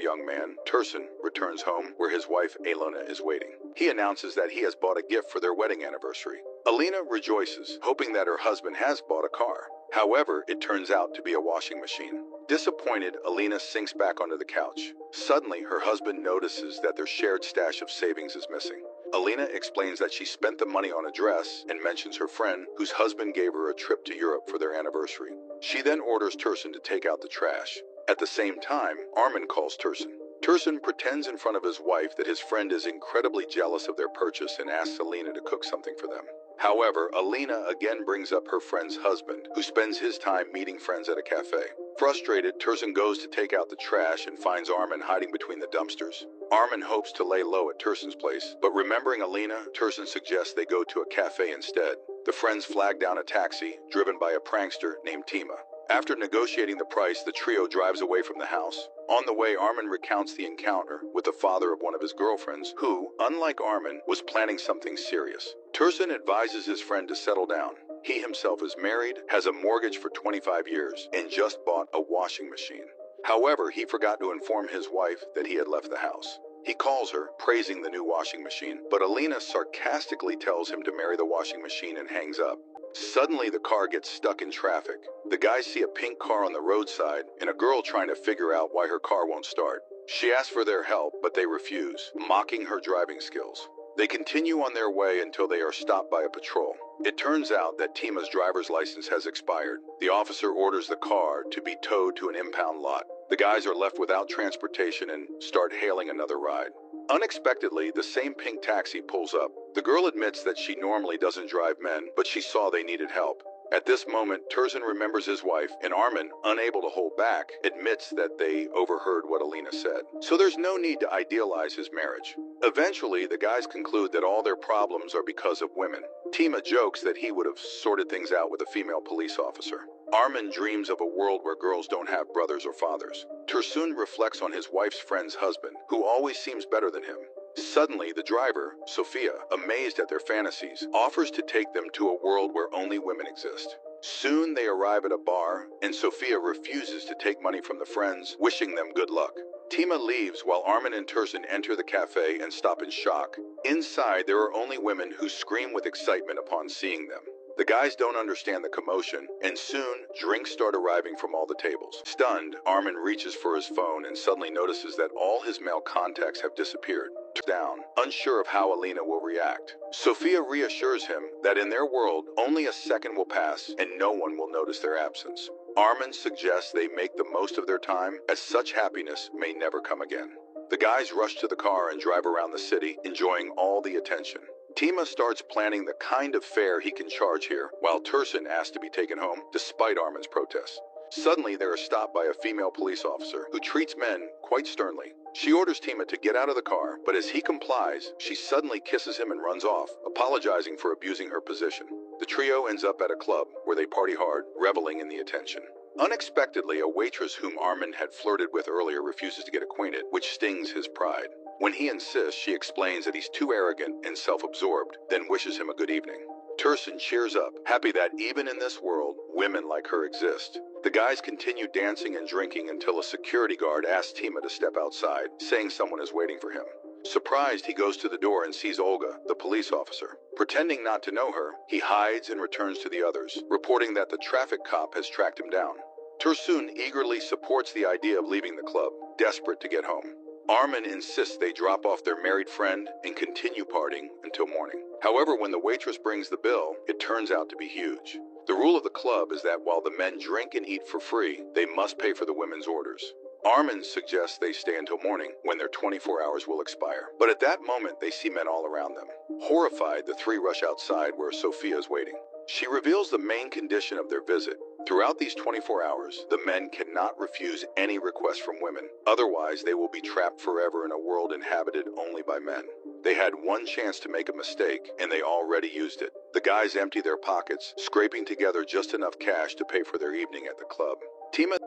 young man, Tursun, returns home where his wife, Alina, is waiting. He announces that he has bought a gift for their wedding anniversary. Alina rejoices, hoping that her husband has bought a car. However, it turns out to be a washing machine. Disappointed, Alina sinks back onto the couch. Suddenly, her husband notices that their shared stash of savings is missing. Alina explains that she spent the money on a dress and mentions her friend, whose husband gave her a trip to Europe for their anniversary. She then orders Tursun to take out the trash. At the same time, Armin calls Tursun. Tursun pretends in front of his wife that his friend is incredibly jealous of their purchase and asks Alina to cook something for them. However, Alina again brings up her friend's husband, who spends his time meeting friends at a cafe. Frustrated, Tursun goes to take out the trash and finds Armin hiding between the dumpsters. Armin hopes to lay low at Tursun's place, but remembering Alina, Tursun suggests they go to a cafe instead. The friends flag down a taxi, driven by a prankster named Tima. After negotiating the price, the trio drives away from the house. On the way, Armin recounts the encounter with the father of one of his girlfriends, who, unlike Armin, was planning something serious. Tursun advises his friend to settle down. He himself is married, has a mortgage for 25 years, and just bought a washing machine. However, he forgot to inform his wife that he had left the house. He calls her, praising the new washing machine, but Alina sarcastically tells him to marry the washing machine and hangs up. Suddenly, the car gets stuck in traffic. The guys see a pink car on the roadside and a girl trying to figure out why her car won't start. She asks for their help, but they refuse, mocking her driving skills. They continue on their way until they are stopped by a patrol. It turns out that Tima's driver's license has expired. The officer orders the car to be towed to an impound lot. The guys are left without transportation and start hailing another ride. Unexpectedly, the same pink taxi pulls up. The girl admits that she normally doesn't drive men, but she saw they needed help. At this moment, Tursun remembers his wife, and Armin, unable to hold back, admits that they overheard what Alina said. So there's no need to idealize his marriage. Eventually, the guys conclude that all their problems are because of women. Tima jokes that he would have sorted things out with a female police officer. Armin dreams of a world where girls don't have brothers or fathers. Tursun reflects on his wife's friend's husband, who always seems better than him. Suddenly, the driver, Sophia, amazed at their fantasies, offers to take them to a world where only women exist. Soon they arrive at a bar, and Sophia refuses to take money from the friends, wishing them good luck. Tima leaves while Armin and Tursun enter the cafe and stop in shock. Inside, there are only women who scream with excitement upon seeing them. The guys don't understand the commotion, and soon, drinks start arriving from all the tables. Stunned, Armin reaches for his phone and suddenly notices that all his male contacts have disappeared. Down, unsure of how Alina will react. Sophia reassures him that in their world, only a second will pass and no one will notice their absence. Armin suggests they make the most of their time, as such happiness may never come again. The guys rush to the car and drive around the city, enjoying all the attention. Tima starts planning the kind of fare he can charge here, while Tursun asks to be taken home, despite Armin's protests. Suddenly, they are stopped by a female police officer, who treats men quite sternly. She orders Tima to get out of the car, but as he complies, she suddenly kisses him and runs off, apologizing for abusing her position. The trio ends up at a club, where they party hard, reveling in the attention. Unexpectedly, a waitress whom Armin had flirted with earlier refuses to get acquainted, which stings his pride. When he insists, she explains that he's too arrogant and self-absorbed, then wishes him a good evening. Tursun cheers up, happy that even in this world, women like her exist. The guys continue dancing and drinking until a security guard asks Tima to step outside, saying someone is waiting for him. Surprised, he goes to the door and sees Olga, the police officer. Pretending not to know her, he hides and returns to the others, reporting that the traffic cop has tracked him down. Tursun eagerly supports the idea of leaving the club, desperate to get home. Armin insists they drop off their married friend and continue partying until morning. However, when the waitress brings the bill, it turns out to be huge. The rule of the club is that while the men drink and eat for free, they must pay for the women's orders. Armin suggests they stay until morning, when their 24 hours will expire. But at that moment, they see men all around them. Horrified, the three rush outside where Sophia is waiting. She reveals the main condition of their visit. Throughout these 24 hours, the men cannot refuse any request from women. Otherwise, they will be trapped forever in a world inhabited only by men. They had one chance to make a mistake, and they already used it. The guys empty their pockets, scraping together just enough cash to pay for their evening at the club.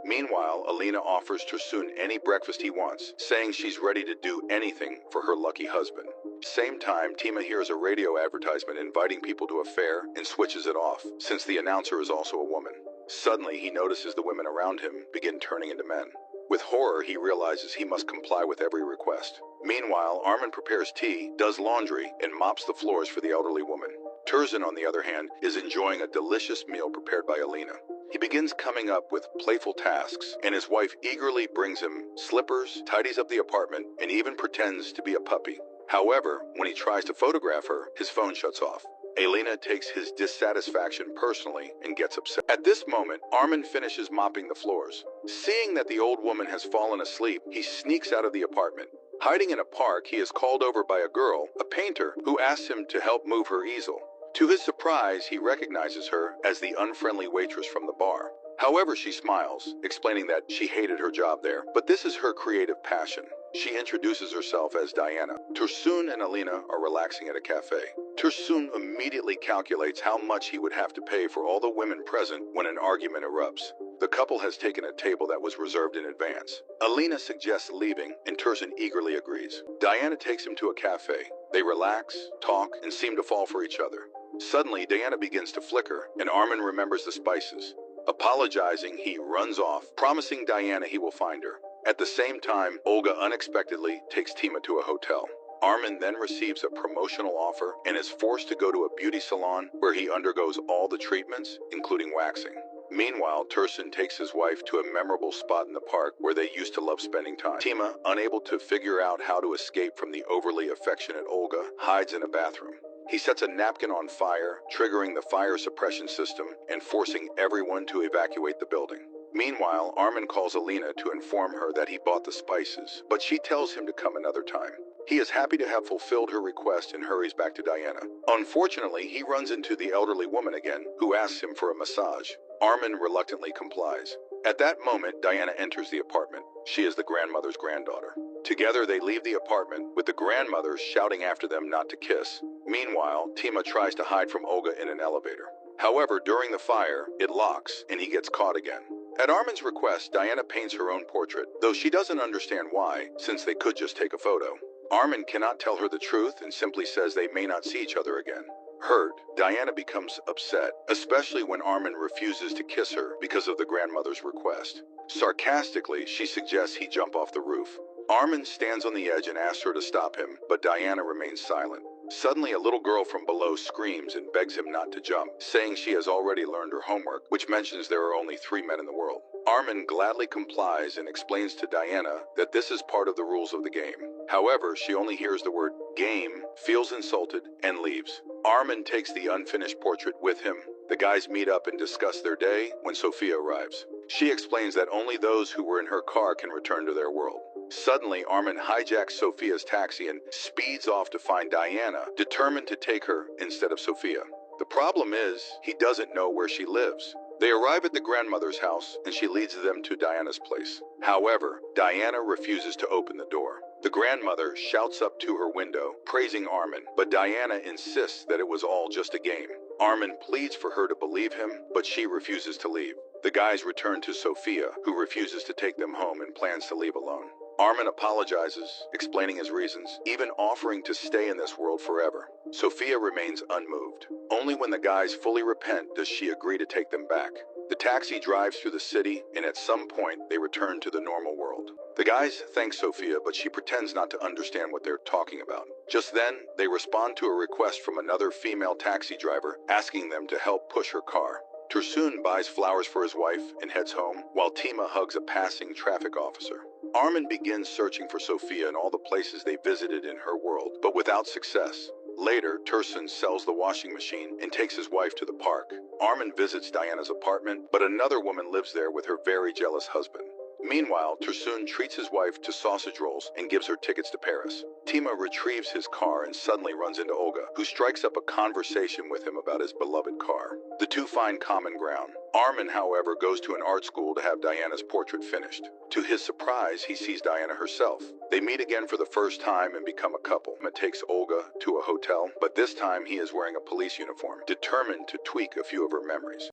Meanwhile, Alina offers Tursun any breakfast he wants, saying she's ready to do anything for her lucky husband. Same time, Tima hears a radio advertisement inviting people to a fair and switches it off, since the announcer is also a woman. Suddenly, he notices the women around him begin turning into men. With horror, he realizes he must comply with every request. Meanwhile, Armin prepares tea, does laundry, and mops the floors for the elderly woman. Tursun, on the other hand, is enjoying a delicious meal prepared by Alina. He begins coming up with playful tasks, and his wife eagerly brings him slippers, tidies up the apartment, and even pretends to be a puppy. However, when he tries to photograph her, his phone shuts off. Alina takes his dissatisfaction personally and gets upset. At this moment, Armin finishes mopping the floors. Seeing that the old woman has fallen asleep, he sneaks out of the apartment. Hiding in a park, he is called over by a girl, a painter, who asks him to help move her easel. To his surprise, he recognizes her as the unfriendly waitress from the bar. However, she smiles, explaining that she hated her job there, but this is her creative passion. She introduces herself as Diana. Tursun and Alina are relaxing at a cafe. Tursun immediately calculates how much he would have to pay for all the women present when an argument erupts. The couple has taken a table that was reserved in advance. Alina suggests leaving, and Tursun eagerly agrees. Diana takes him to a cafe. They relax, talk, and seem to fall for each other. Suddenly, Diana begins to flicker, and Armin remembers the spices. Apologizing, he runs off, promising Diana he will find her. At the same time, Olga unexpectedly takes Tima to a hotel. Armin then receives a promotional offer and is forced to go to a beauty salon where he undergoes all the treatments, including waxing. Meanwhile, Tursun takes his wife to a memorable spot in the park where they used to love spending time. Tima, unable to figure out how to escape from the overly affectionate Olga, hides in a bathroom. He sets a napkin on fire, triggering the fire suppression system and forcing everyone to evacuate the building. Meanwhile, Armin calls Alina to inform her that he bought the spices, but she tells him to come another time. He is happy to have fulfilled her request and hurries back to Diana. Unfortunately, he runs into the elderly woman again, who asks him for a massage. Armin reluctantly complies. At that moment, Diana enters the apartment. She is the grandmother's granddaughter. Together, they leave the apartment, with the grandmother shouting after them not to kiss. Meanwhile, Tima tries to hide from Olga in an elevator. However, during the fire, it locks, and he gets caught again. At Armin's request, Diana paints her own portrait, though she doesn't understand why, since they could just take a photo. Armin cannot tell her the truth and simply says they may not see each other again. Hurt, Diana becomes upset, especially when Armin refuses to kiss her because of the grandmother's request. Sarcastically, she suggests he jump off the roof. Armin stands on the edge and asks her to stop him, but Diana remains silent. Suddenly, a little girl from below screams and begs him not to jump, saying she has already learned her homework, which mentions there are only 3 men in the world. Armin gladly complies and explains to Diana that this is part of the rules of the game. However, she only hears the word game, feels insulted, and leaves. Armin takes the unfinished portrait with him. The guys meet up and discuss their day when Sophia arrives. She explains that only those who were in her car can return to their world. Suddenly, Armin hijacks Sophia's taxi and speeds off to find Diana, determined to take her instead of Sophia. The problem is, he doesn't know where she lives. They arrive at the grandmother's house, and she leads them to Diana's place. However, Diana refuses to open the door. The grandmother shouts up to her window, praising Armin, but Diana insists that it was all just a game. Armin pleads for her to believe him, but she refuses to leave. The guys return to Sophia, who refuses to take them home and plans to leave alone. Armin apologizes, explaining his reasons, even offering to stay in this world forever. Sophia remains unmoved. Only when the guys fully repent does she agree to take them back. The taxi drives through the city, and at some point, they return to the normal world. The guys thank Sophia, but she pretends not to understand what they're talking about. Just then, they respond to a request from another female taxi driver, asking them to help push her car. Tursun buys flowers for his wife and heads home, while Tima hugs a passing traffic officer. Armin begins searching for Sophia in all the places they visited in her world, but without success. Later, Tursun sells the washing machine and takes his wife to the park. Armin visits Diana's apartment, but another woman lives there with her very jealous husband. Meanwhile, Tursun treats his wife to sausage rolls and gives her tickets to Paris. Tima retrieves his car and suddenly runs into Olga, who strikes up a conversation with him about his beloved car. The two find common ground. Armin, however, goes to an art school to have Diana's portrait finished. To his surprise, he sees Diana herself. They meet again for the first time and become a couple. It takes Olga to a hotel, but this time he is wearing a police uniform, determined to tweak a few of her memories.